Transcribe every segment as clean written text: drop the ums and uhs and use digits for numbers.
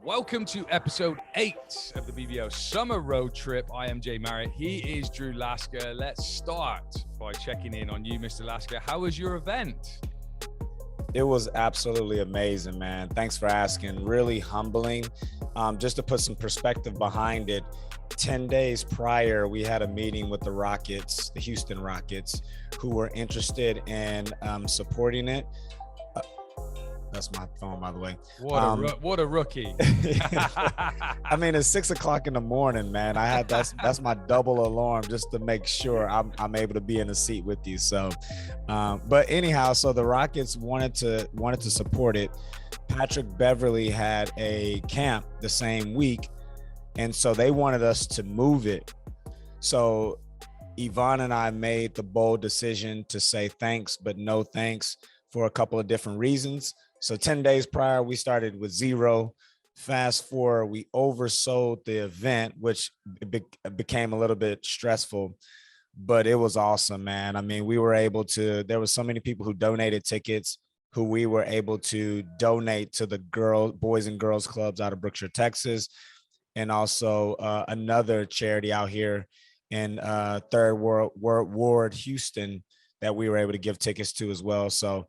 Welcome to episode 8 of the BBL Summer Road Trip. I am Jay Marriott. He is Drew Lasker. Let's start by checking in on you, Mr. Lasker. How was your event? It was absolutely amazing, man. Thanks for asking. Really humbling. Just to put some perspective behind it, 10 days prior, we had a meeting with the Rockets, the Houston Rockets, who were interested in supporting it. That's my phone, by the way. What a rookie. I mean, it's 6 o'clock in the morning, man. That's my double alarm just to make sure I'm able to be in the seat with you. So, but anyhow, so the Rockets wanted to support it. Patrick Beverly had a camp the same week, and so they wanted us to move it. So Yvonne and I made the bold decision to say thanks, but no thanks for a couple of different reasons. So 10 days prior, we started with 0. Fast forward, we oversold the event, which became a little bit stressful, but it was awesome, man. I mean, there were so many people who donated tickets who we were able to donate to the boys and girls clubs out of Brookshire, Texas, and also another charity out here in Third Ward, Houston, that we were able to give tickets to as well. So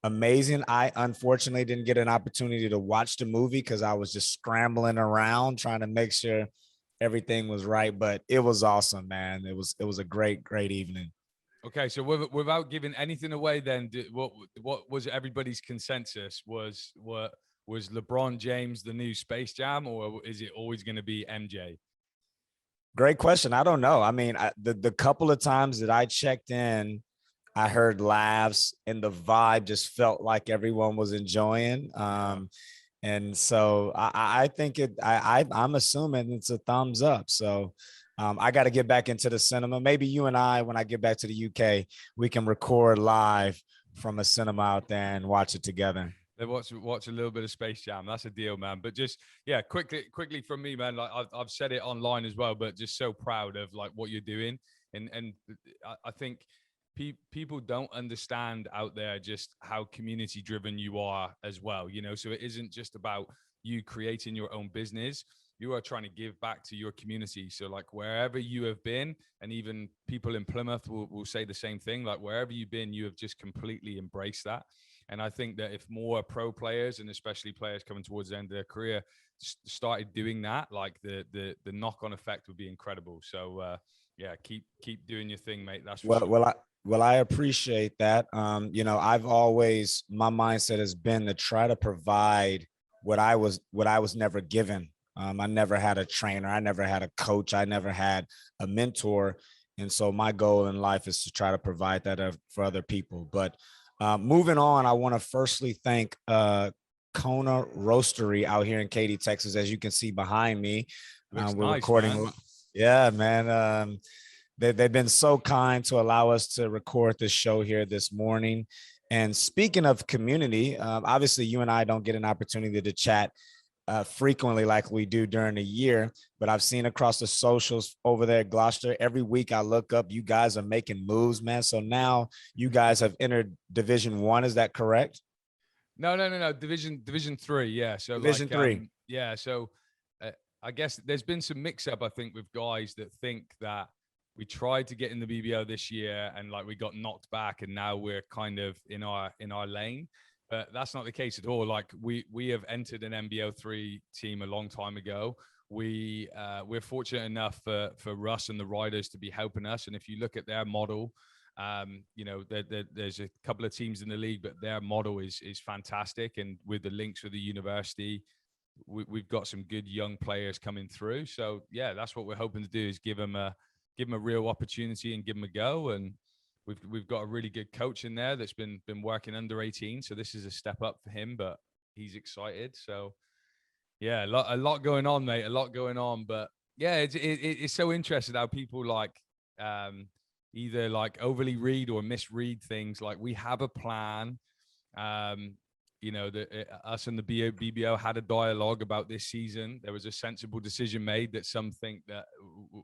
amazing. I unfortunately didn't get an opportunity to watch the movie because I was just scrambling around trying to make sure everything was right, but it was awesome, man. It was a great evening. Okay, so without giving anything away, then what was everybody's consensus? Was LeBron James the new Space Jam, or is it always going to be MJ? Great question. I don't know. I mean, the couple of times that I checked in, I heard laughs and the vibe just felt like everyone was enjoying. And so I think I'm assuming it's a thumbs up. So I got to get back into the cinema. Maybe you and I, when I get back to the UK, we can record live from a cinema out there and watch it together. Watch a little bit of Space Jam. That's a deal, man. But just quickly from me, man. Like I've said it online as well, but just so proud of like what you're doing, and I think people don't understand out there just how community driven you are as well. So it isn't just about you creating your own business. You are trying to give back to your community. So like wherever you have been, and even people in Plymouth will say the same thing, like wherever you've been, you have just completely embraced that. And I think that if more pro players, and especially players coming towards the end of their career, started doing that, like the knock-on effect would be incredible. So keep doing your thing, mate. That's for sure. Well, I appreciate that. My mindset has been to try to provide what I was never given. I never had a trainer. I never had a coach. I never had a mentor. And so my goal in life is to try to provide that for other people. But moving on, I want to firstly thank Kona Roastery out here in Katy, Texas. As you can see behind me, we're nice, recording. Man. Yeah, man. They've been so kind to allow us to record this show here this morning. And speaking of community, obviously you and I don't get an opportunity to chat frequently like we do during the year, but I've seen across the socials over there at Gloucester, every week I look up, you guys are making moves, man. So now you guys have entered Division 1. Is that correct? No. Division 3. Yeah. So Division 3. So I guess there's been some mix up, I think, with guys that think that we tried to get in the BBL this year and like we got knocked back and now we're kind of in our lane. But that's not the case at all. Like we have entered an NBL 3 team a long time ago. We're fortunate enough for Russ and the Riders to be helping us. And if you look at their model, there's a couple of teams in the league, but their model is fantastic. And with the links with the university, we've got some good young players coming through. So yeah, that's what we're hoping to do, is give them a real opportunity and give them a go. And we've got a really good coach in there that's been working under 18. So this is a step up for him, but he's excited. So yeah, a lot going on, mate. A lot going on. But yeah, it's so interesting how people like either like overly read or misread things. Like we have a plan. Us and the BBL had a dialogue about this season. There was a sensible decision made that some think that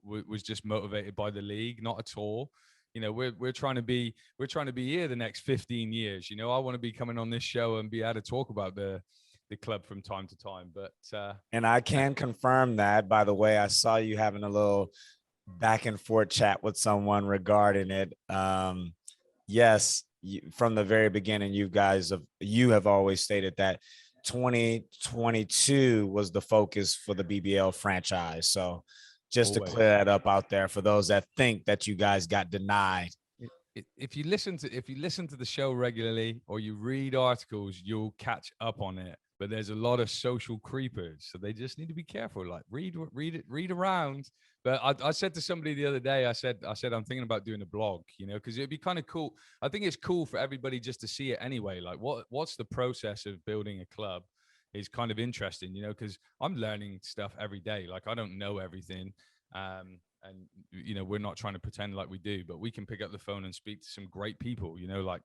was just motivated by the league. Not at all. We're trying to be here the next 15 years. I want to be coming on this show and be able to talk about the the club from time to time. But and I can confirm that. By the way, I saw you having a little back and forth chat with someone regarding it. Yes, from the very beginning, you have always stated that 2022 was the focus for the BBL franchise. So just to clear that up out there for those that think that you guys got denied. If you listen to the show regularly or you read articles, you'll catch up on it. But there's a lot of social creepers, so they just need to be careful. Like read around. But I said to somebody the other day, I said I'm thinking about doing a blog, because it'd be kind of cool. I think it's cool for everybody just to see it anyway. Like what's the process of building a club is kind of interesting, because I'm learning stuff every day. Like I don't know everything. And we're not trying to pretend like we do, but we can pick up the phone and speak to some great people, like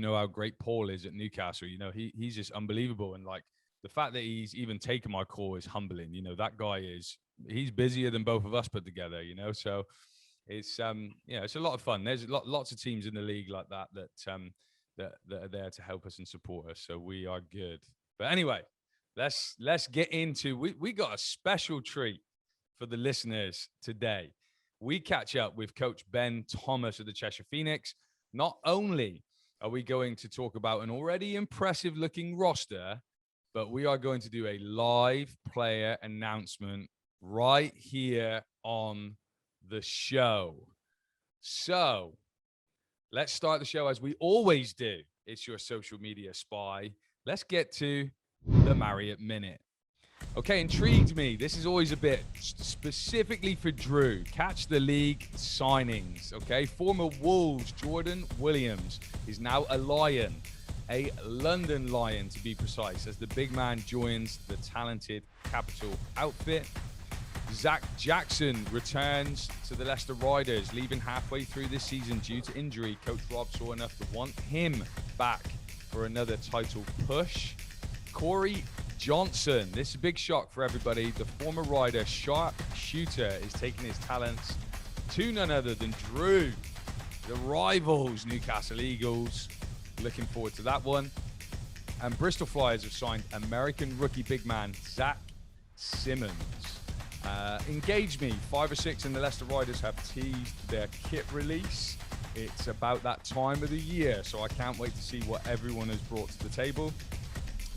how great Paul is at Newcastle. He's just unbelievable. And like the fact that he's even taken my call is humbling. That guy he's busier than both of us put together, so it's it's a lot of fun. There's lots of teams in the league like that are there to help us and support us, so we are good. But anyway, let's get into we got a special treat for the listeners today. We catch up with Coach Ben Thomas of the Cheshire Phoenix. Not only are we going to talk about an already impressive looking roster, but we are going to do a live player announcement right here on the show. So let's start the show as we always do. It's your social media spy. Let's get to the Marriott Minute. Okay, intrigued me. This is always a bit specifically for Drew. Catch the league signings. Okay, former Wolves Jordan Williams is now a Lion, a London Lion to be precise, as the big man joins the talented Capital outfit. Zach Jackson returns to the Leicester Riders, leaving halfway through this season due to injury. Coach Rob saw enough to want him back for another title push. Corey Johnson, this is a big shock for everybody. The former Rider sharp shooter is taking his talents to none other than Drew, the rivals Newcastle Eagles. Looking forward to that one. And Bristol Flyers have signed American rookie big man Zach Simmons. Engage Me, 5 or 6 in the Leicester Riders have teased their kit release. It's about that time of the year, so I can't wait to see what everyone has brought to the table.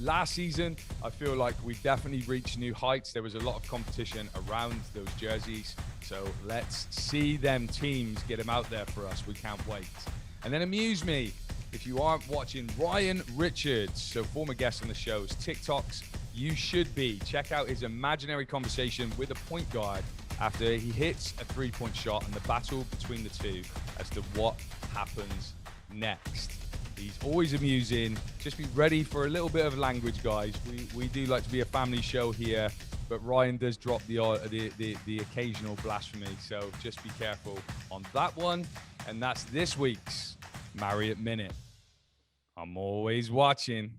Last season, I feel like we definitely reached new heights. There was a lot of competition around those jerseys. So let's see them teams get them out there for us. We can't wait. And then amuse me if you aren't watching Ryan Richards, so former guest on the show's TikToks. You should be. Check out his imaginary conversation with a point guard after he hits a three-point shot and the battle between the two as to what happens next. He's always amusing. Just be ready for a little bit of language, guys. We do like to be a family show here, but Ryan does drop the occasional blasphemy, so just be careful on that one. And that's this week's Marriott Minute. I'm always watching.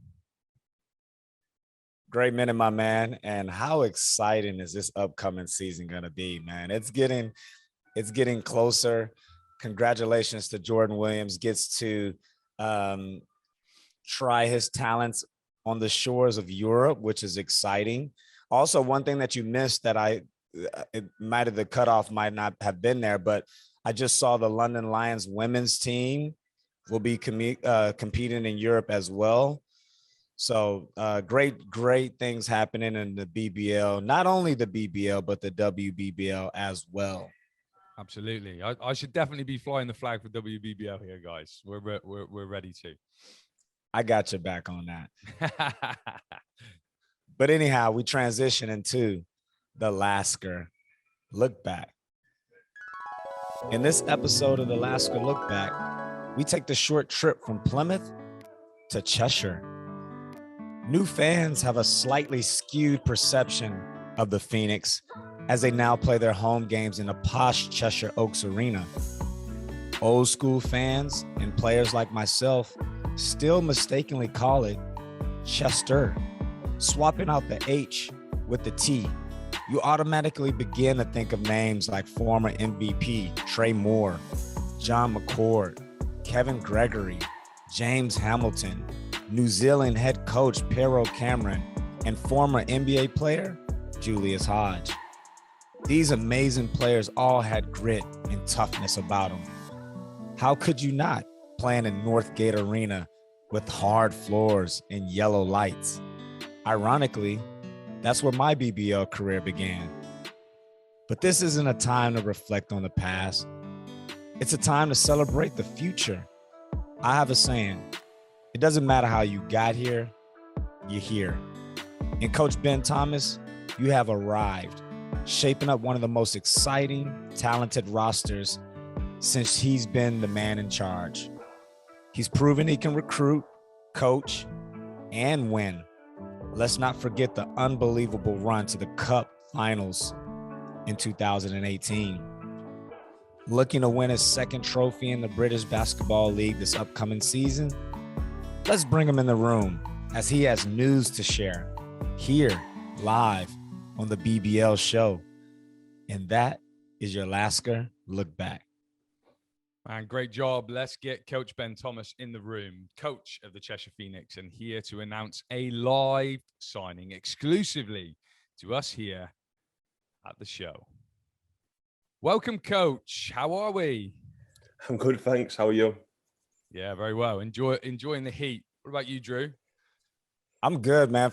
Great minute, my man. And how exciting is this upcoming season gonna be, man? It's getting closer. Congratulations to Jordan Williams. Gets to try his talents on the shores of Europe, which is exciting. Also, one thing that you missed that the cutoff might not have been there, but I just saw the London Lions women's team will be competing in Europe as well. So great things happening in the BBL, not only the BBL, but the WBBL as well. Absolutely. I should definitely be flying the flag for WBBL here, guys. We're ready to. I got your back on that. But anyhow, we transition into the Lasker Look Back. In this episode of the Lasker Look Back, we take the short trip from Plymouth to Cheshire. New fans have a slightly skewed perception of the Phoenix as they now play their home games in the posh Cheshire Oaks Arena. Old school fans and players like myself still mistakenly call it Chester. Swapping out the H with the T, you automatically begin to think of names like former MVP Trey Moore, John McCord, Kevin Gregory, James Hamilton, New Zealand head coach Pero Cameron, and former NBA player Julius Hodge. These amazing players all had grit and toughness about them. How could you not, playing in Northgate Arena with hard floors and yellow lights? Ironically, that's where my BBL career began. But this isn't a time to reflect on the past. It's a time to celebrate the future. I have a saying, it doesn't matter how you got here, you're here. And Coach Ben Thomas, you have arrived, shaping up one of the most exciting, talented rosters since he's been the man in charge. He's proven he can recruit, coach, and win. Let's not forget the unbelievable run to the Cup Finals in 2018. Looking to win his second trophy in the British Basketball League this upcoming season? Let's bring him in the room as he has news to share here live on the BBL show. And that is your Lasker Look Back. Man, great job. Let's get Coach Ben Thomas in the room, coach of the Cheshire Phoenix, and here to announce a live signing exclusively to us here at the show. Welcome, Coach. How are we? I'm good, thanks. How are you? Yeah, very well. Enjoying the heat. What about you, Drew? I'm good, man.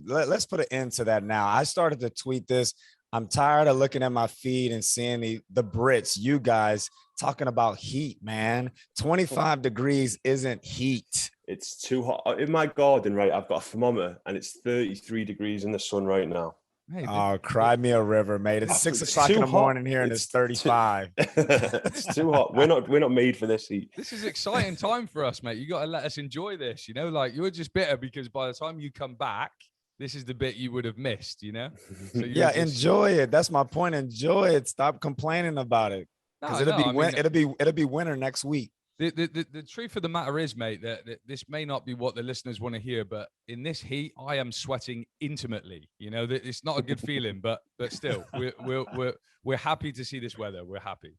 Let's put an end to that now. I started to tweet this. I'm tired of looking at my feed and seeing the Brits, you guys, talking about heat, man. 25 degrees isn't heat. It's too hot. In my garden, right, I've got a thermometer and it's 33 degrees in the sun right now. Hey, oh, cry me a river, mate. It's 6 o'clock in the morning here and it's 35. It's too hot. We're not made for this heat. This is exciting time for us, mate. You got to let us enjoy this, like you're just bitter because by the time you come back, this is the bit you would have missed, So yeah, enjoy it. That's my point. Enjoy it. Stop complaining about it. Because it'll be winter next week. The truth of the matter is, mate, that this may not be what the listeners want to hear, but in this heat, I am sweating intimately. It's not a good feeling, but still, we're happy to see this weather. We're happy.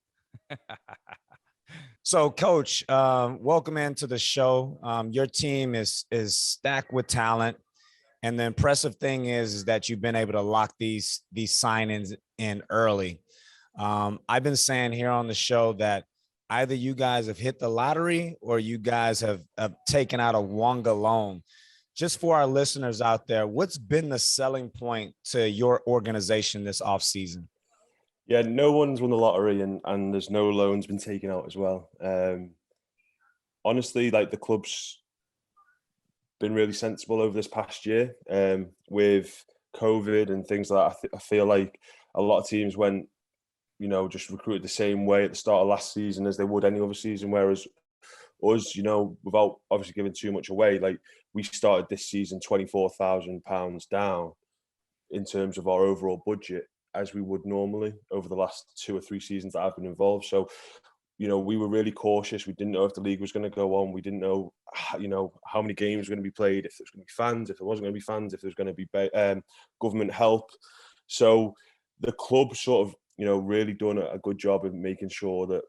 So, Coach, welcome into the show. Your team is stacked with talent, and the impressive thing is that you've been able to lock these signings in early. I've been saying here on the show that either you guys have hit the lottery or you guys have taken out a Wonga loan. Just for our listeners out there, what's been the selling point to your organization this offseason? Yeah, no one's won the lottery and there's no loans been taken out as well. Honestly, like the club's been really sensible over this past year with COVID and things like that. I feel like a lot of teams went, just recruited the same way at the start of last season as they would any other season. Whereas us, without obviously giving too much away, like we started this season £24,000 down in terms of our overall budget as we would normally over the last 2 or 3 seasons that I've been involved. So, we were really cautious. We didn't know if the league was going to go on. We didn't know, how many games were going to be played, if there was going to be fans, if there wasn't going to be fans, if there was going to be government help. So the club sort of, really done a good job of making sure that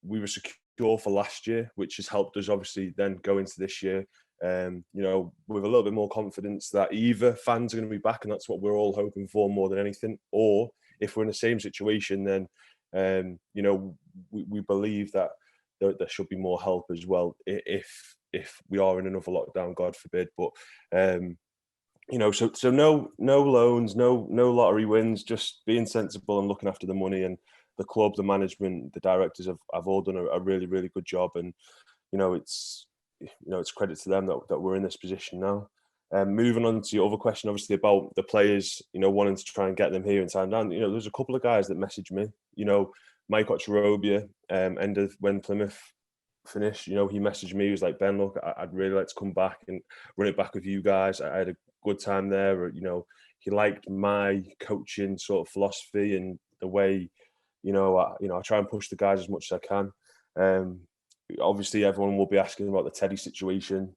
we were secure for last year, which has helped us obviously then go into this year, with a little bit more confidence that either fans are going to be back, and that's what we're all hoping for more than anything, or if we're in the same situation, then, we believe that there should be more help as well if we are in another lockdown, God forbid. But, so no loans, no lottery wins, just being sensible and looking after the money. And the club, the management, the directors have all done a really, really good job. And, it's credit to them that we're in this position now. Moving on to your other question, obviously about the players, wanting to try and get them here in time down. There's a couple of guys that messaged me, Mike Ocharobia, when Plymouth finished, he messaged me. He was like, Ben, look, I'd really like to come back and run it back with you guys. I had a good time there. He liked my coaching sort of philosophy and the way, I try and push the guys as much as I can. Obviously, everyone will be asking about the Teddy situation.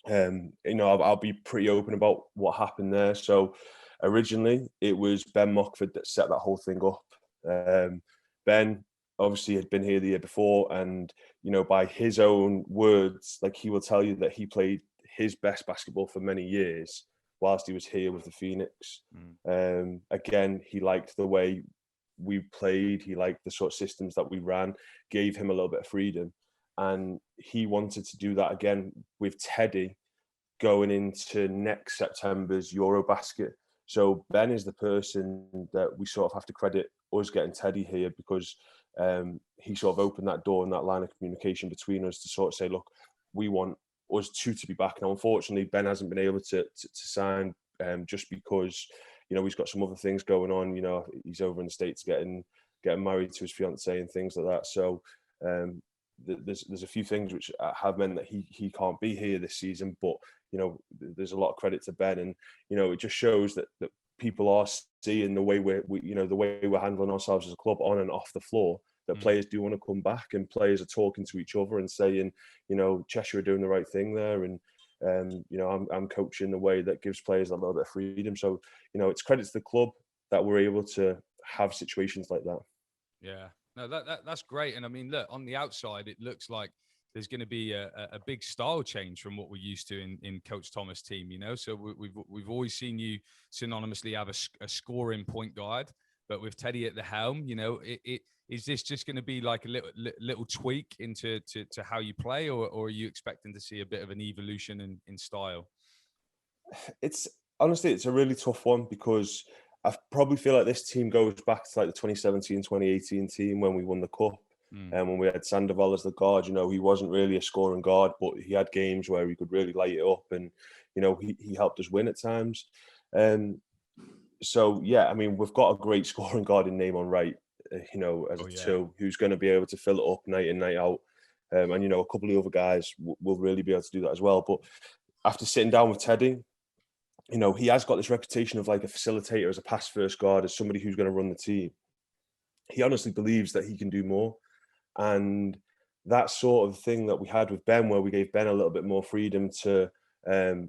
I'll be pretty open about what happened there. So originally, it was Ben Mockford that set that whole thing up. Ben obviously had been here the year before, and by his own words, like he will tell you that he played his best basketball for many years whilst he was here with the Phoenix. Again, he liked the way we played. He liked the sort of systems that we ran, gave him a little bit of freedom. And he wanted to do that again with Teddy going into next September's Eurobasket. So Ben is the person that we sort of have to credit us getting Teddy here, because he sort of opened that door and that line of communication between us to sort of say, look, we want us two to be back. Now, unfortunately, Ben hasn't been able to sign just because, you know, he's got some other things going on. You know, he's over in the States getting married to his fiancée and things like that. So there's a few things which have meant that he can't be here this season. But, you know, there's a lot of credit to Ben, and, you know, it just shows that people are seeing the way the way we're handling ourselves as a club on and off the floor, that players do want to come back, and players are talking to each other and saying, you know, Cheshire are doing the right thing there, and you know, I'm coaching the way that gives players a little bit of freedom. So, you know, it's credit to the club that we're able to have situations like that. Yeah, no, that's great. And I mean, look, on the outside, it looks like there's going to be a big style change from what we're used to in Coach Thomas' team, you know. So we've always seen you synonymously have a scoring point guard, but with Teddy at the helm, you know, is this just going to be like a little tweak into how you play, or are you expecting to see a bit of an evolution in style? It's honestly, it's a really tough one, because I probably feel like this team goes back to like the 2017, 2018 team when we won the cup. And when we had Sandoval as the guard, you know, he wasn't really a scoring guard, but he had games where he could really light it up, and, you know, he helped us win at times. So, yeah, I mean, we've got a great scoring guard in Name on Right, you know, as two, who's going to be able to fill it up night in, night out. And, you know, a couple of other guys will really be able to do that as well. But after sitting down with Teddy, you know, he has got this reputation of like a facilitator, as a pass-first guard, as somebody who's going to run the team. He honestly believes that he can do more. And that sort of thing that we had with Ben, where we gave Ben a little bit more freedom to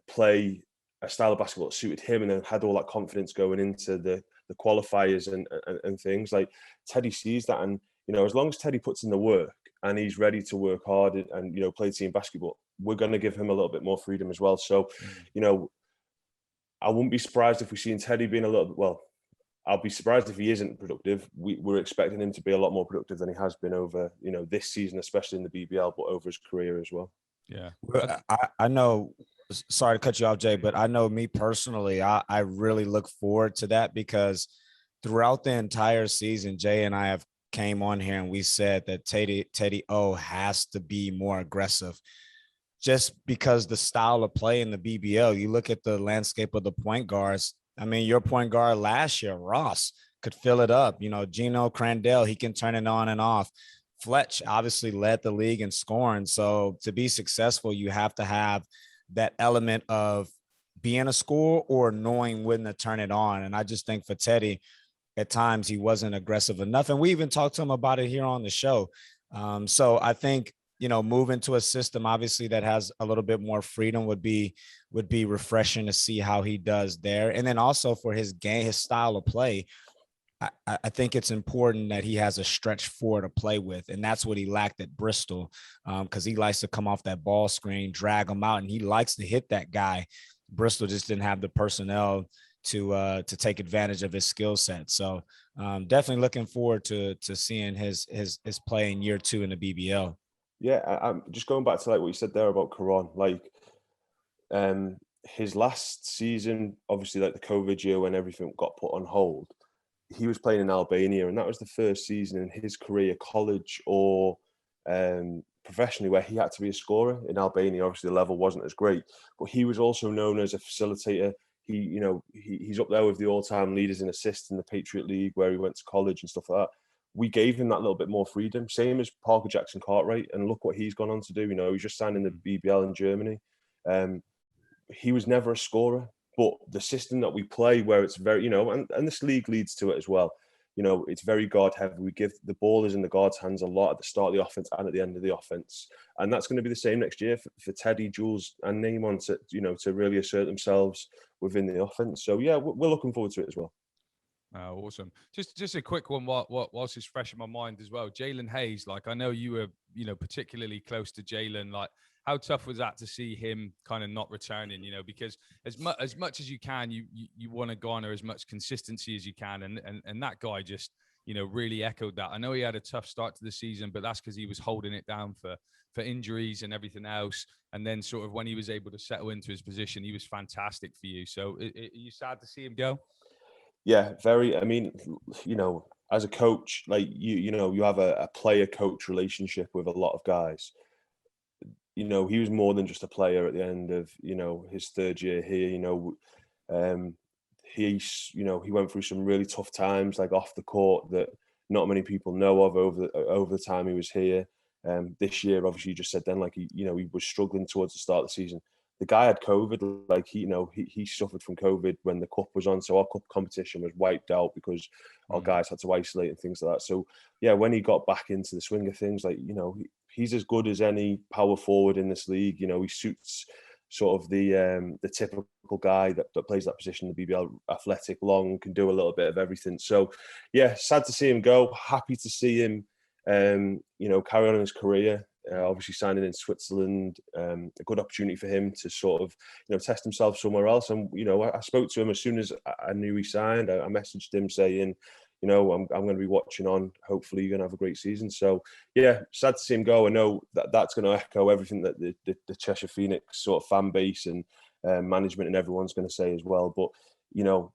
play a style of basketball that suited him, and then had all that confidence going into the qualifiers and things, like, Teddy sees that. And, you know, as long as Teddy puts in the work and he's ready to work hard and you know, play team basketball, we're going to give him a little bit more freedom as well. So, you know, I wouldn't be surprised if we see Teddy being a little bit, well, I'll be surprised if he isn't productive. We're expecting him to be a lot more productive than he has been over, you know, this season, especially in the BBL, but over his career as well. Yeah. I know, sorry to cut you off, Jay, but I know me personally, I really look forward to that, because throughout the entire season, Jay and I have came on here and we said that Teddy O has to be more aggressive, just because the style of play in the BBL, you look at the landscape of the point guards. I mean, your point guard last year, Ross, could fill it up. You know, Gino Crandell, he can turn it on and off. Fletch obviously led the league in scoring. So to be successful, you have to have that element of being a scorer or knowing when to turn it on. And I just think for Teddy, at times he wasn't aggressive enough. And we even talked to him about it here on the show. So I think, you know, moving to a system obviously that has a little bit more freedom would be refreshing to see how he does there. And then also for his game, his style of play, I think it's important that he has a stretch four to play with. And that's what he lacked at Bristol, because he likes to come off that ball screen, drag him out, and he likes to hit that guy. Bristol just didn't have the personnel to take advantage of his skill set. So definitely looking forward to seeing his play in year 2 in the BBL. Yeah, I'm just going back to like what you said there about Caron, like his last season, obviously like the COVID year when everything got put on hold, he was playing in Albania, and that was the first season in his career, college or professionally, where he had to be a scorer in Albania. Obviously the level wasn't as great, but he was also known as a facilitator. He's up there with the all-time leaders in assists in the Patriot League, where he went to college and stuff like that. We gave him that little bit more freedom, same as Parker Jackson Cartwright, and look what he's gone on to do. You know, he's just signed in the BBL in Germany. He was never a scorer, but the system that we play, where it's very, you know, and this league leads to it as well. You know, it's very guard heavy. We give the ball is in the guard's hands a lot at the start of the offense and at the end of the offense, and that's going to be the same next year for Teddy, Jules, and Naaman to, you know, to really assert themselves within the offense. So yeah, we're looking forward to it as well. Awesome. Just a quick one whilst it's fresh in my mind as well. Jalen Hayes, like I know you were, you know, particularly close to Jalen. Like, how tough was that to see him kind of not returning? You know, because as much as you can, you want to garner as much consistency as you can, and that guy just, you know, really echoed that. I know he had a tough start to the season, but that's because he was holding it down for injuries and everything else. And then sort of when he was able to settle into his position, he was fantastic for you. So are you sad to see him go? Yeah, very. I mean, you know, as a coach, like you know, you have a player coach relationship with a lot of guys. You know, he was more than just a player at the end of, you know, his third year here. You know, you know, he went through some really tough times, like off the court, that not many people know of over the time he was here. This year, obviously, you just said then, like you know, he was struggling towards the start of the season. The guy had COVID, like you know, he suffered from COVID when the cup was on, so our cup competition was wiped out because our guys had to isolate and things like that. So yeah, when he got back into the swing of things, like you know, he's as good as any power forward in this league. You know, he suits sort of the typical guy that plays that position in the BBL, athletic, long, can do a little bit of everything. So yeah, sad to see him go. Happy to see him you know, carry on in his career. Obviously signing in Switzerland, a good opportunity for him to sort of, you know, test himself somewhere else. And, you know, I spoke to him as soon as I knew he signed. I messaged him saying, you know, I'm going to be watching on. Hopefully you're going to have a great season. So, yeah, sad to see him go. I know that's going to echo everything that the Cheshire Phoenix sort of fan base and management and everyone's going to say as well. But, you know,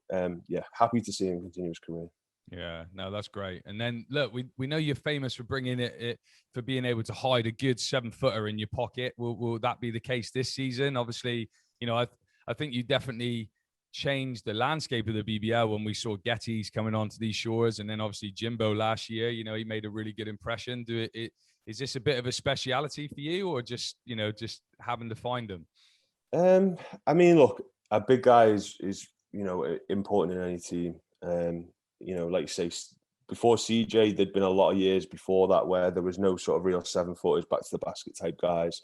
yeah, happy to see him continue his career. Yeah, no, that's great. And then look, we know you're famous for bringing it for being able to hide a good 7-footer in your pocket. Will that be the case this season? Obviously, you know, I think you definitely changed the landscape of the BBL when we saw Getty's coming onto these shores, and then obviously Jimbo last year. You know, he made a really good impression. Is this a bit of a speciality for you, or just, you know, just having to find them? I mean, look, a big guy is you know, important in any team. You know, like you say, before CJ, there'd been a lot of years before that where there was no sort of real 7-footers, back to the basket type guys.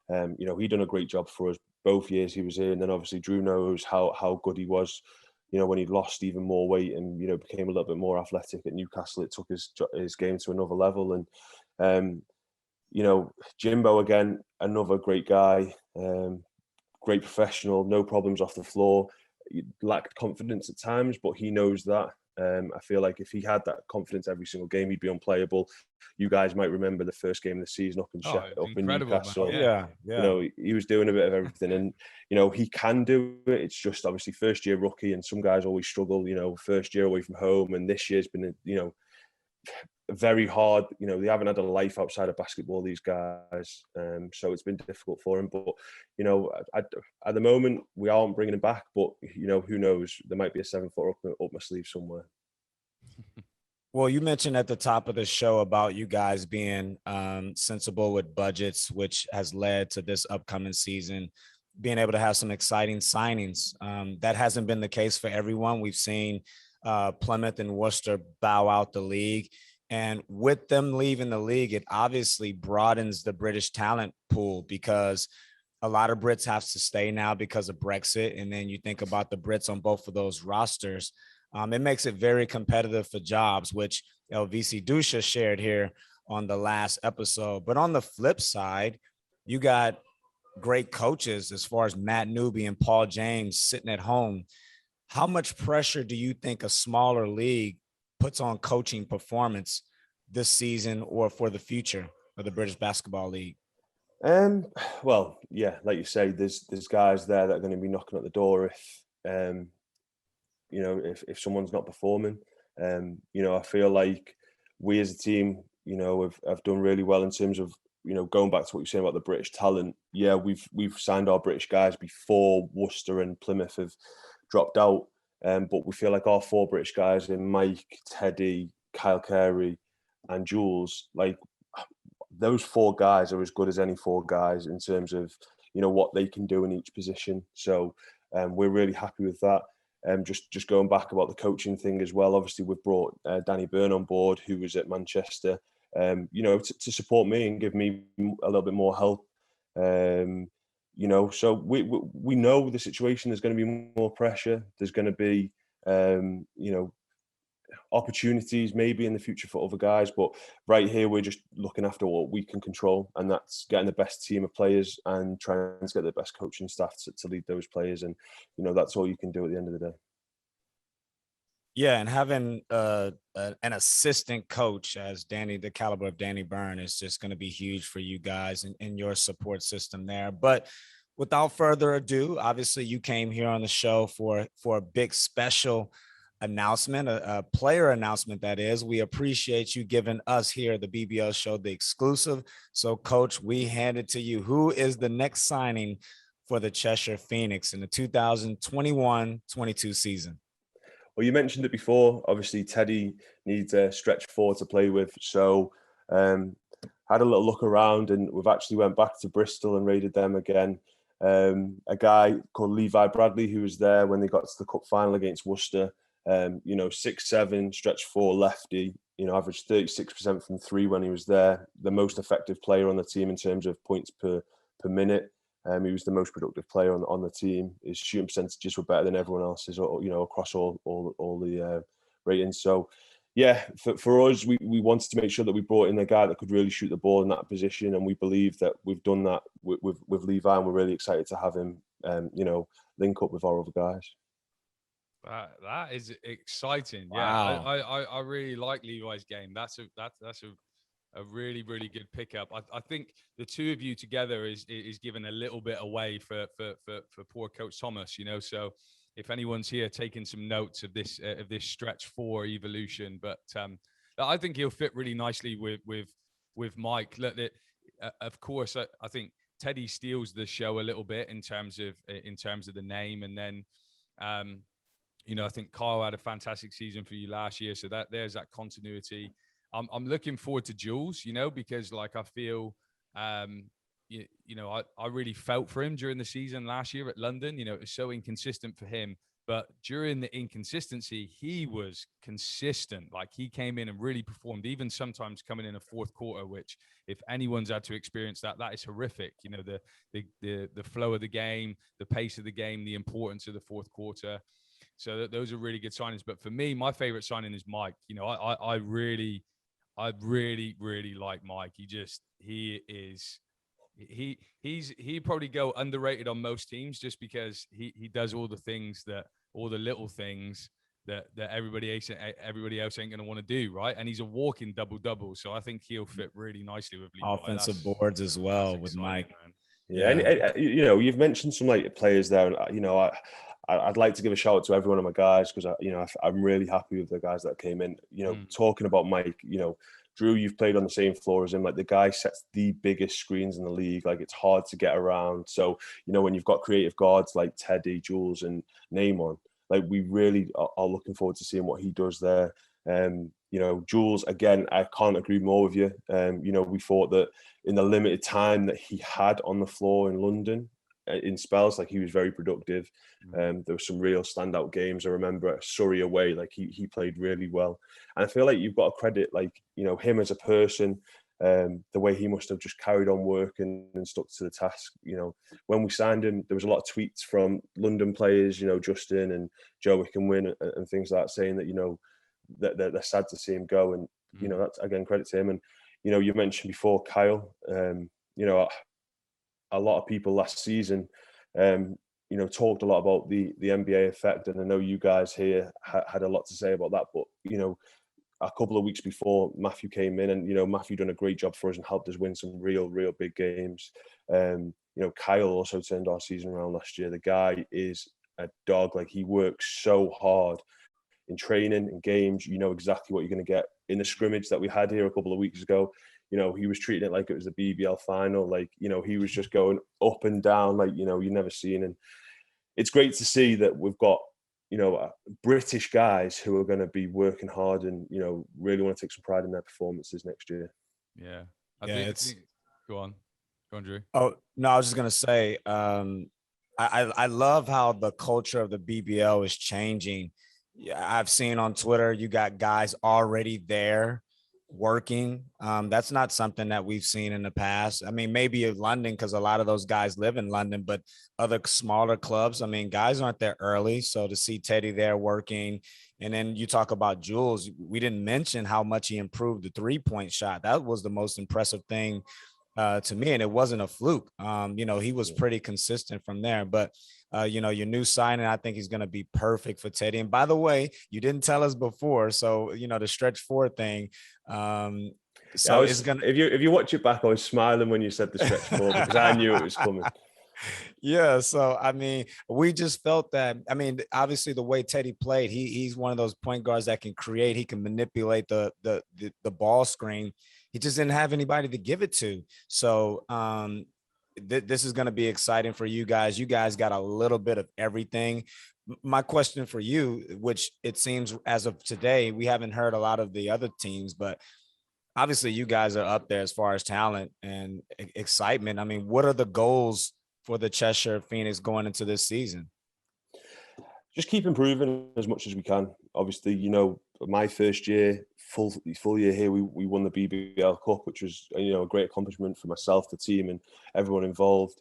You know, he done a great job for us both years he was here, and then obviously Drew knows how good he was. You know, when he lost even more weight and, you know, became a little bit more athletic at Newcastle, it took his game to another level. And you know, Jimbo again, another great guy, great professional, no problems off the floor. He lacked confidence at times, but he knows that. I feel like if he had that confidence every single game, he'd be unplayable. You guys might remember the first game of the season up in Newcastle. Yeah. You know, he was doing a bit of everything, and you know, he can do it. It's just obviously first year rookie, and some guys always struggle. You know, first year away from home, and this year's been, you know, very hard. You know, they haven't had a life outside of basketball, these guys. So it's been difficult for him. But, you know, at the moment, we aren't bringing him back. But, you know, who knows? There might be a 7-footer up my sleeve somewhere. Well, you mentioned at the top of the show about you guys being sensible with budgets, which has led to this upcoming season being able to have some exciting signings. That hasn't been the case for everyone. We've seen Plymouth and Worcester bow out the league. And with them leaving the league, it obviously broadens the British talent pool because a lot of Brits have to stay now because of Brexit. And then you think about the Brits on both of those rosters. It makes it very competitive for jobs, which LVC Dusha shared here on the last episode. But on the flip side, you got great coaches as far as Matt Newby and Paul James sitting at home. How much pressure do you think a smaller league puts on coaching performance this season or for the future of the British Basketball League? Well, yeah, like you say, there's guys there that are going to be knocking at the door if you know, if someone's not performing. You know, I feel like we as a team, you know, have done really well in terms of, you know, going back to what you're saying about the British talent. Yeah, we've signed our British guys before Worcester and Plymouth have dropped out. But we feel like our 4 British guys in Mike, Teddy, Kyle Carey, and Jules, like those 4 guys are as good as any 4 guys in terms of, you know, what they can do in each position. So we're really happy with that. Just going back about the coaching thing as well. Obviously, we've brought Danny Byrne on board, who was at Manchester, you know, to support me and give me a little bit more help. You know, so we know the situation. There's going to be more pressure. There's going to be, you know, opportunities maybe in the future for other guys, but right here we're just looking after what we can control, and that's getting the best team of players and trying to get the best coaching staff to lead those players. And that's all you can do at the end of the day. Yeah, and having an assistant coach as the caliber of Danny Byrne is just going to be huge for you guys and your support system there. But without further ado, obviously you came here on the show for a big special announcement, a player announcement, that is. We appreciate you giving us here, the BBL show, the exclusive. So, Coach, we hand it to you. Who is the next signing for the Cheshire Phoenix in the 2021-22 season? Well, you mentioned it before. Obviously, Teddy needs a stretch four to play with. So, had a little look around, and we've actually went back to Bristol and raided them again. A guy called Levi Bradley, who was there when they got to the cup final against Worcester. 6'7", stretch four lefty. Averaged 36% from three when he was there. The most effective player on the team in terms of points per minute. He was the most productive player on the team. His shooting percentages were better than everyone else's, across all the ratings. So, yeah, for us, we wanted to make sure that we brought in a guy that could really shoot the ball in that position, and we believe that we've done that with Levi, and we're really excited to have him, link up with our other guys. That is exciting. Wow. Yeah, I really like Levi's game. That's a really, really good pickup. I think the two of you together is giving a little bit away for poor Coach Thomas. So if anyone's here taking some notes of this stretch four evolution, but I think he'll fit really nicely with Mike. Look, of course, I think Teddy steals the show a little bit in terms of the name, and then I think Kyle had a fantastic season for you last year, so there's that continuity. I'm looking forward to Jules, because I feel, I really felt for him during the season last year at London. It was so inconsistent for him, but during the inconsistency, he was consistent. He came in and really performed, even sometimes coming in a fourth quarter, which if anyone's had to experience that is horrific. The flow of the game, the pace of the game, the importance of the fourth quarter. So those are really good signings. But for me, my favorite signing is Mike. I really like Mike. He'd probably go underrated on most teams just because he does all the little things that everybody else ain't going to want to do, right? And he's a walking double-double, so I think he'll fit really nicely with Levi. Offensive boards as well with Mike. Man. Yeah, and you've mentioned some players there, and I'd like to give a shout out to every one of my guys, because I'm really happy with the guys that came in. Talking about Mike, Drew, you've played on the same floor as him. The guy sets the biggest screens in the league. It's hard to get around. So when you've got creative guards like Teddy, Jules, and Namon, we really are looking forward to seeing what he does there. Jules, again, I can't agree more with you. We thought that in the limited time that he had on the floor in London, in spells, he was very productive. There were some real standout games. I remember at Surrey away, he played really well. And I feel you've got to credit him as a person, the way he must have just carried on working and stuck to the task. When we signed him, there was a lot of tweets from London players, Justin and Joe Wickenwin and things like that, saying that that they're sad to see him go. And that's, again, credit to him. And you mentioned before Kyle. A lot of people last season, talked a lot about the NBA effect, and I know you guys here had a lot to say about that. But a couple of weeks before Matthew came in, and Matthew done a great job for us and helped us win some real big games. Kyle also turned our season around last year. The guy is a dog. He works so hard in training, in games. Exactly what you're going to get. In the scrimmage that we had here a couple of weeks ago, he was treating it like it was a BBL final. He was just going up and down, you've never seen. And it's great to see that we've got, British guys who are going to be working hard and, really want to take some pride in their performances next year. Yeah. I think go on, Drew. Oh, no, I was just going to say, I love how the culture of the BBL is changing. I've seen on Twitter, you got guys already there working. That's not something that we've seen in the past. I mean, maybe in London, because a lot of those guys live in London, but other smaller clubs, guys aren't there early. So to see Teddy there working, And then you talk about Jules. We didn't mention how much he improved the 3-point shot. That was the most impressive thing to me, and it wasn't a fluke. He was pretty consistent from there. But your new signing, I think he's going to be perfect for Teddy. And by the way, you didn't tell us before, so the stretch 4 thing. It's gonna. If you watch it back, I was smiling when you said the stretch 4 because I knew it was coming. Yeah, so I mean, we just felt that. I mean, obviously, the way Teddy played, he's one of those point guards that can create. He can manipulate the ball screen. He just didn't have anybody to give it to. So this is going to be exciting for you guys. You guys got a little bit of everything. My question for you, which it seems as of today, we haven't heard a lot of the other teams, but obviously you guys are up there as far as talent and excitement. I mean, what are the goals for the Cheshire Phoenix going into this season? Just keep improving as much as we can. Obviously, my first year, full year here, we won the BBL Cup, which was a great accomplishment for myself, the team, and everyone involved.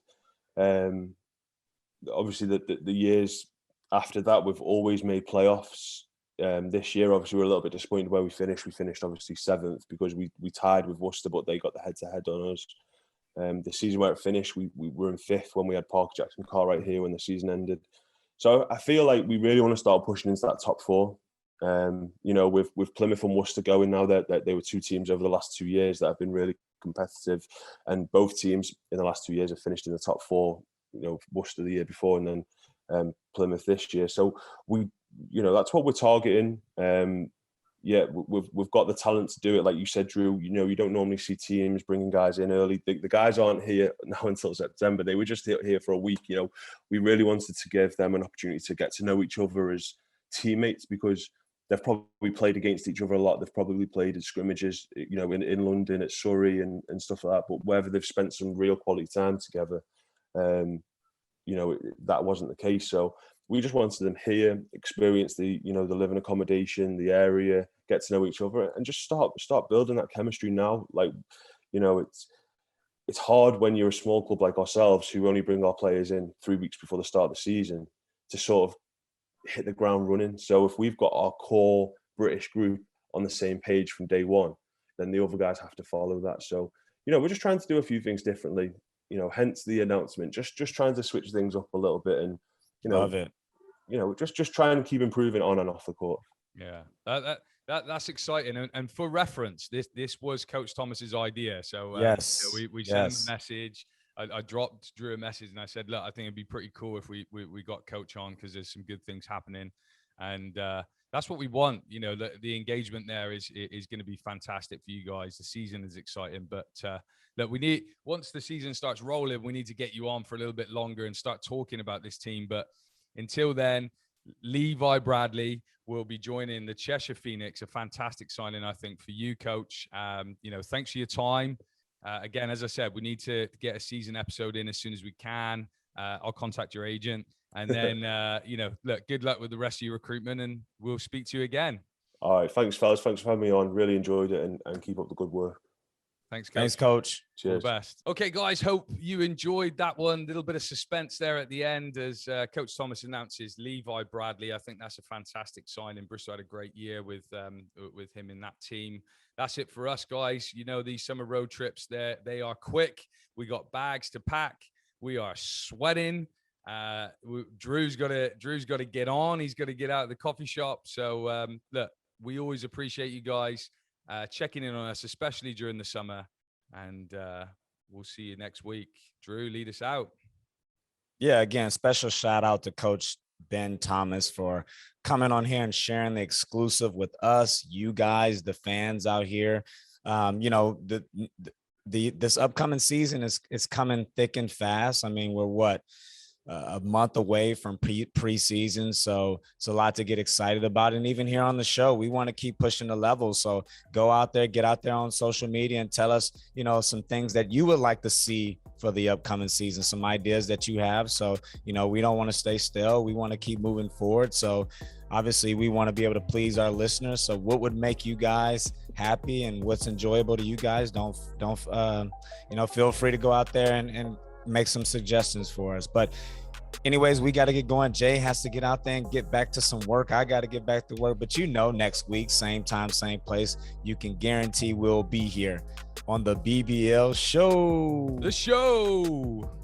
Obviously, the years after that, we've always made playoffs. This year, obviously, we're a little bit disappointed where we finished. We finished obviously 7th because we tied with Worcester, but they got the head-to-head on us. The season where it finished, we were in 5th when we had Parker Jackson Cartwright here when the season ended. So I feel like we really want to start pushing into that top 4. With Plymouth and Worcester going now, that they were 2 teams over the last 2 years that have been really competitive, and both teams in the last 2 years have finished in the top 4. Worcester the year before, and then Plymouth this year. So that's what we're targeting. We've got the talent to do it. Like you said, Drew, you don't normally see teams bringing guys in early. The guys aren't here now until September. They were just here for a week. We really wanted to give them an opportunity to get to know each other as teammates, because they've probably played against each other a lot. They've probably played in scrimmages, in London, at Surrey and stuff like that. But whether they've spent some real quality time together, that wasn't the case. So we just wanted them here, experience the living accommodation, the area, get to know each other, and just start building that chemistry now. Like, it's hard when you're a small club like ourselves, who only bring our players in 3 weeks before the start of the season, to sort of hit the ground running. So if we've got our core British group on the same page from day one, then the other guys have to follow that. So, we're just trying to do a few things differently, hence the announcement, just trying to switch things up a little bit, and, love it. Just try and keep improving on and off the court. Yeah, that's exciting. And for reference, this was Coach Thomas's idea. So yes, we sent him a message. I dropped Drew a message and I said, look, I think it'd be pretty cool if we got Coach on, because there's some good things happening. And that's what we want. The engagement there is going to be fantastic for you guys. The season is exciting, but look, once the season starts rolling, we need to get you on for a little bit longer and start talking about this team. But until then, Levi Bradley will be joining the Cheshire Phoenix. A fantastic signing, I think, for you, Coach. Thanks for your time. Again, as I said, we need to get a season episode in as soon as we can. I'll contact your agent, and then look, good luck with the rest of your recruitment, and we'll speak to you again. All right, thanks, fellas. Thanks for having me on. Really enjoyed it, and keep up the good work. Thanks, Coach. Thanks, Coach. Cheers. All the best. Okay, guys, hope you enjoyed that one. A little bit of suspense there at the end as Coach Thomas announces Levi Bradley. I think that's a fantastic signing. Bristol had a great year with him in that team. That's it for us, guys. These summer road trips, they are quick. We got bags to pack. We are sweating. Drew's got to get on. He's got to get out of the coffee shop. So look, we always appreciate you guys checking in on us, especially during the summer. And we'll see you next week. Drew, lead us out. Yeah, again, special shout out to Coach Ben Thomas for coming on here and sharing the exclusive with us, you guys, the fans out here. This upcoming season is coming thick and fast. I mean, we're a month away from preseason, so it's a lot to get excited about. And even here on the show, we want to keep pushing the level. So go out there, get out there on social media, and tell us, some things that you would like to see for the upcoming season, some ideas that you have. So we don't want to stay still. We want to keep moving forward. So obviously, we want to be able to please our listeners. So what would make you guys happy and what's enjoyable to you guys? Don't feel free to go out there and make some suggestions for us. But Anyways, we got to get going. Jay has to get out there and get back to some work. I got to get back to work. But next week, same time, same place, you can guarantee we'll be here on the BBL show. The show.